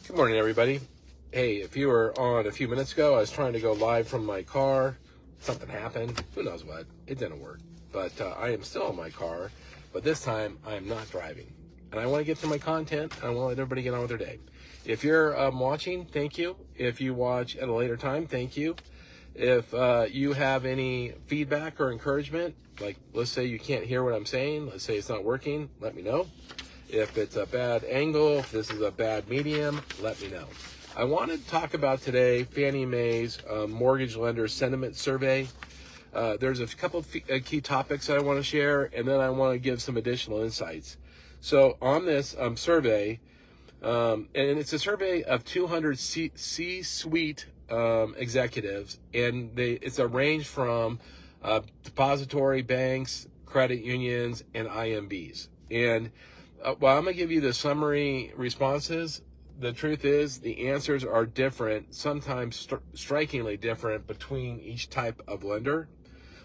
Good morning, everybody. Hey, if you were on a few minutes ago, I was trying to go live from my car. Something happened. Who knows what? It didn't work. But I am still in my car. But this time, I am not driving. And I want to get to my content. I want to let everybody get on with their day. If you're watching, thank you. If you watch at a later time, thank you. If you have any feedback or encouragement, like let's say you can't hear what I'm saying, let's say it's not working, let me know. If it's a bad angle, if this is a bad medium, let me know. I want to talk about today Fannie Mae's mortgage lender sentiment survey. There's a couple of key topics that I want to share, and then I want to give some additional insights. So on this survey, and it's a survey of 200 C-suite executives, and it's a range from depository banks, credit unions, and IMBs. And well, I'm going to give you the summary responses. The truth is the answers are different, sometimes strikingly different between each type of lender.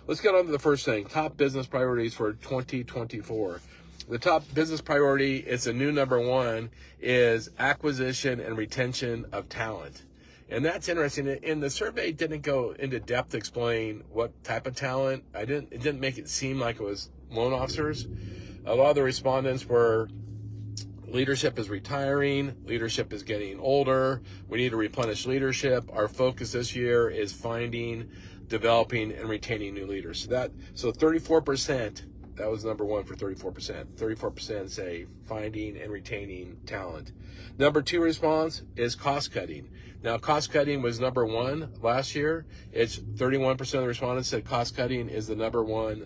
Let's get on to the first thing, top business priorities for 2024. The top business priority, it's a new number one, is acquisition and retention of talent. And that's interesting. And the survey didn't go into depth to explain what type of talent. It didn't make it seem like it was loan officers. A lot of the respondents were leadership is retiring, leadership is getting older, we need to replenish leadership. Our focus this year is finding, developing, and retaining new leaders. So 34%, that was number one for 34%. 34% say finding and retaining talent. Number two response is cost cutting. Now, cost cutting was number one last year. It's 31% of the respondents said cost cutting is the number one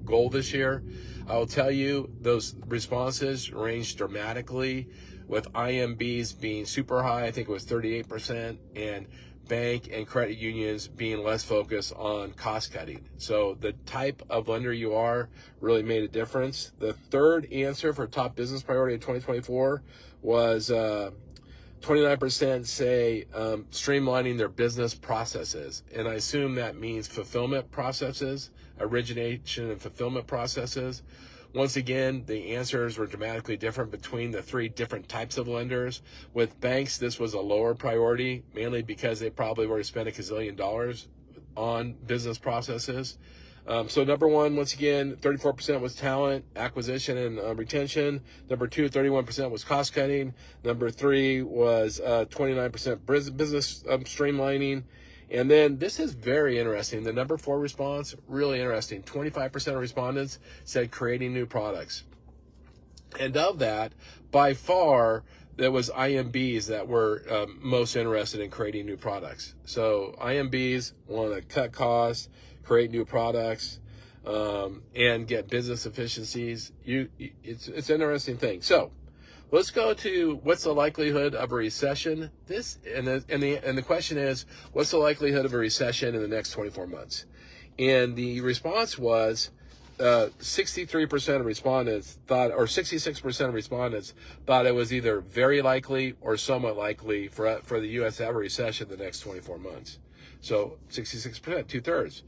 goal this year. I will tell you, those responses range dramatically, with IMBs being super high. I think it was 38%, and bank and credit unions being less focused on cost cutting. So the type of lender you are really made a difference. The third answer for top business priority of 2024 was 29% say streamlining their business processes. And I assume that means fulfillment processes, origination and fulfillment processes. Once again, the answers were dramatically different between the three different types of lenders. With banks, this was a lower priority, mainly because they probably already spent $1 gazillion on business processes. So number one, once again, 34% was talent, acquisition, and retention. Number two, 31% was cost cutting. Number three was 29% business streamlining. And then this is very interesting. The number four response, really interesting. 25% of respondents said creating new products. And of that, by far, there was IMBs that were most interested in creating new products. So IMBs want to cut costs, create new products, and get business efficiencies. It's an interesting thing. So let's go to what's the likelihood of a recession. The question is, what's the likelihood of a recession in the next 24 months? And the response was 63% of respondents thought, or 66% of respondents thought it was either very likely or somewhat likely for the U.S. to have a recession in the next 24 months. So 66%, 2/3.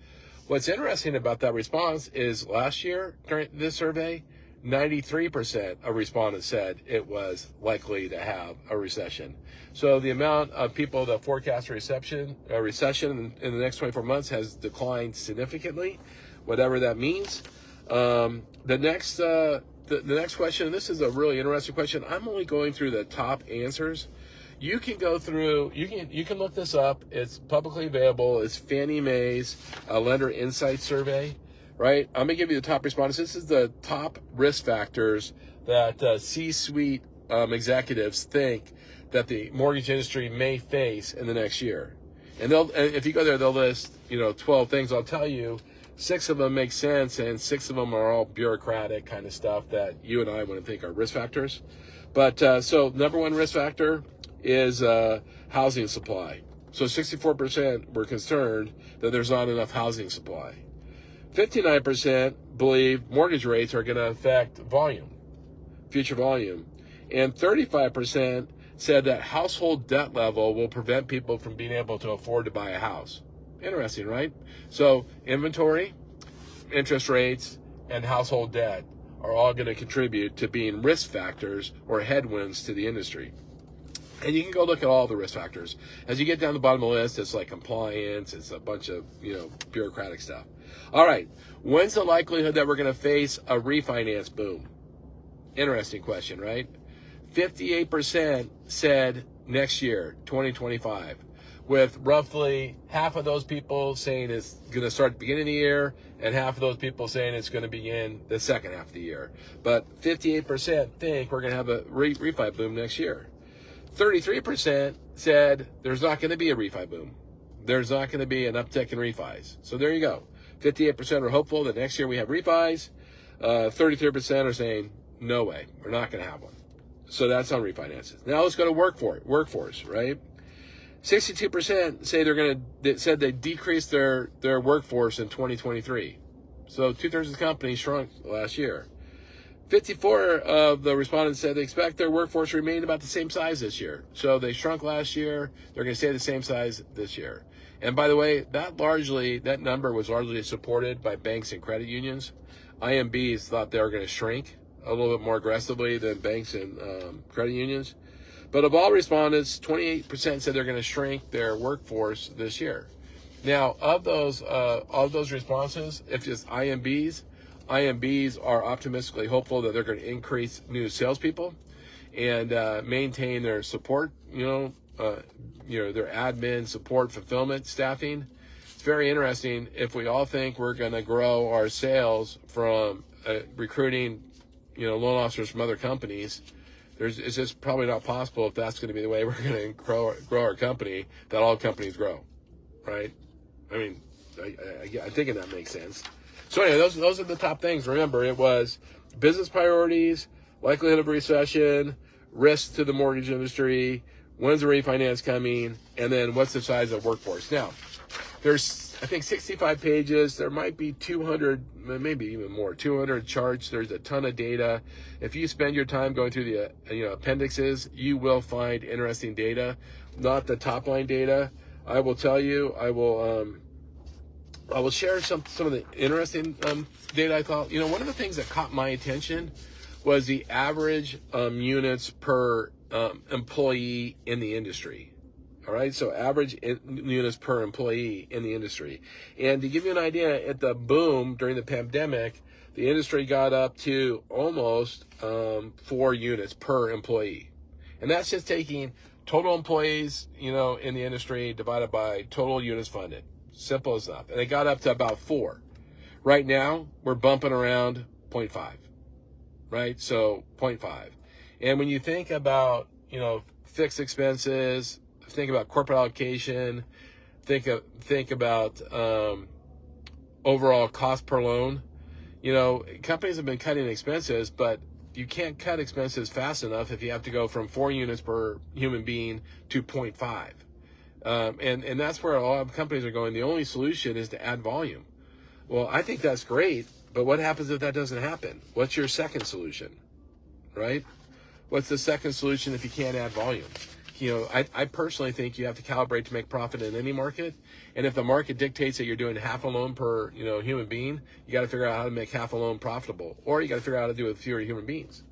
What's interesting about that response is last year during this survey, 93% of respondents said it was likely to have a recession. So the amount of people that forecast a recession in the next 24 months has declined significantly, whatever that means. The next question, and this is a really interesting question. I'm only going through the top answers. You can go through, you can look this up. It's publicly available. It's Fannie Mae's Lender Insight Survey, right? I'm gonna give you the top respondents. This is the top risk factors that C-suite executives think that the mortgage industry may face in the next year. And if you go there, they'll list 12 things. I'll tell you, 6 of them make sense, and 6 of them are all bureaucratic kind of stuff that you and I wouldn't think are risk factors. But so number one risk factor is housing supply. So 64% were concerned that there's not enough housing supply. 59% believe mortgage rates are going to affect future volume. And 35% said that household debt level will prevent people from being able to afford to buy a house. Interesting, right? So inventory, interest rates, and household debt are all going to contribute to being risk factors or headwinds to the industry. And you can go look at all the risk factors. As you get down the bottom of the list, it's like compliance, it's a bunch of, bureaucratic stuff. All right, when's the likelihood that we're going to face a refinance boom? Interesting question, right? 58% said next year, 2025, with roughly half of those people saying it's going to start at the beginning of the year and half of those people saying it's going to begin the second half of the year. But 58% think we're going to have a refi boom next year. 33% said there's not going to be a refi boom. There's not going to be an uptick in refis. So there you go. 58% are hopeful that next year we have refis. 33% are saying, no way, we're not going to have one. So that's on refinances. Now let's go to workforce, right? 62% say they said they decreased their workforce in 2023. So 2/3 of the companies shrunk last year. 54 of the respondents said they expect their workforce to remain about the same size this year. So they shrunk last year. They're going to stay the same size this year. And by the way, that number was largely supported by banks and credit unions. IMBs thought they were going to shrink a little bit more aggressively than banks and credit unions. But of all respondents, 28% said they're going to shrink their workforce this year. Now, of those responses, if it's IMBs are optimistically hopeful that they're going to increase new salespeople and maintain their support, their admin, support, fulfillment, staffing. It's very interesting if we all think we're going to grow our sales from recruiting, loan officers from other companies. It's just probably not possible if that's going to be the way we're going to grow our company, that all companies grow, right? I mean, I think that makes sense. So anyway, those are the top things. Remember, it was business priorities, likelihood of recession, risk to the mortgage industry, when's the refinance coming, and then what's the size of workforce. Now, there's, I think, 65 pages. There might be 200, maybe even more, 200 charts. There's a ton of data. If you spend your time going through the appendixes, you will find interesting data, not the top line data. I will tell you, I will share some of the interesting data I thought. One of the things that caught my attention was the average units per employee in the industry. All right, so average units per employee in the industry. And to give you an idea, at the boom during the pandemic, the industry got up to almost 4 units per employee. And that's just taking total employees, in the industry divided by total units funded. Simple as enough. And it got up to about 4. Right now, we're bumping around 0.5, right? So 0.5. And when you think about, fixed expenses, think about corporate allocation, think about overall cost per loan. Companies have been cutting expenses, but you can't cut expenses fast enough if you have to go from 4 units per human being to 0.5. And that's where a lot of companies are going. The only solution is to add volume. Well, I think that's great, but what happens if that doesn't happen? What's your second solution, right? What's the second solution if you can't add volume? I personally think you have to calibrate to make profit in any market. And if the market dictates that you're doing half a loan per, human being, you got to figure out how to make half a loan profitable, or you got to figure out how to do it with fewer human beings.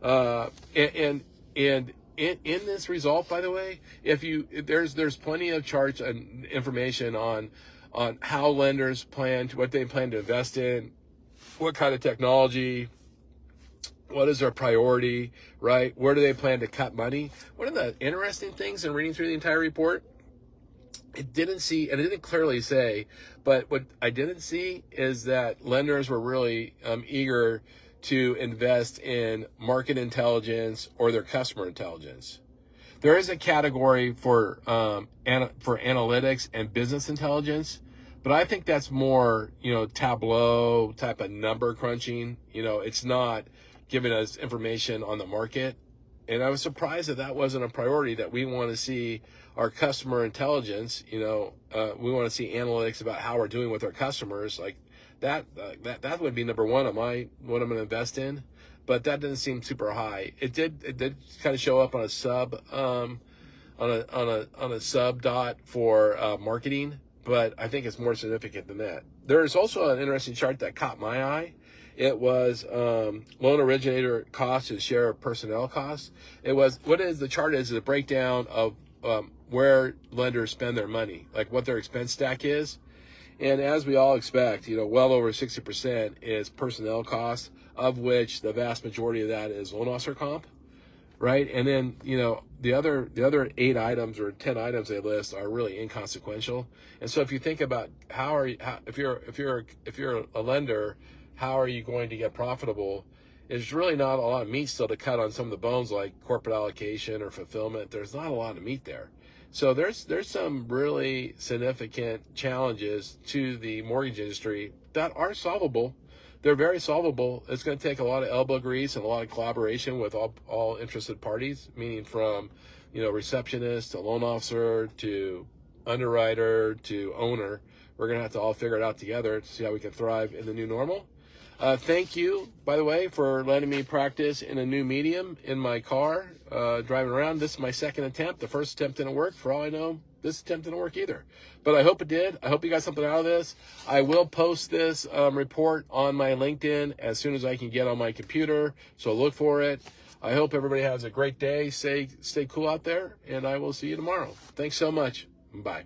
In this result, by the way, there's plenty of charts and information on how lenders what they plan to invest in, what kind of technology, what is their priority, right? Where do they plan to cut money? One of the interesting things in reading through the entire report, it didn't clearly say, but what I didn't see is that lenders were really eager to invest in market intelligence or their customer intelligence. There is a category for analytics and business intelligence, but I think that's more, Tableau type of number crunching. It's not giving us information on the market. And I was surprised that wasn't a priority, that we want to see our customer intelligence, we want to see analytics about how we're doing with our customers. Like that would be number one on what I'm going to invest in. But that didn't seem super high. It did kind of show up on a sub dot for marketing, but I think it's more significant than that. There is also an interesting chart that caught my eye, It was loan originator costs and share of personnel costs. It was, what is the chart is a breakdown of where lenders spend their money, like what their expense stack is. And as we all expect, well over 60% is personnel costs, of which the vast majority of that is loan officer comp, right? And then, the other 8 items or 10 items they list are really inconsequential. And so if you think about if you're a lender, how are you going to get profitable? There's really not a lot of meat still to cut on some of the bones, like corporate allocation or fulfillment. There's not a lot of meat there. So there's some really significant challenges to the mortgage industry that are solvable. They're very solvable. It's going to take a lot of elbow grease and a lot of collaboration with all interested parties, meaning from, receptionist to loan officer to underwriter to owner. We're going to have to all figure it out together to see how we can thrive in the new normal. Thank you, by the way, for letting me practice in a new medium in my car, driving around. This is my second attempt. The first attempt didn't work. For all I know, this attempt didn't work either. But I hope it did. I hope you got something out of this. I will post this report on my LinkedIn as soon as I can get on my computer, so look for it. I hope everybody has a great day. Stay cool out there, and I will see you tomorrow. Thanks so much. Bye.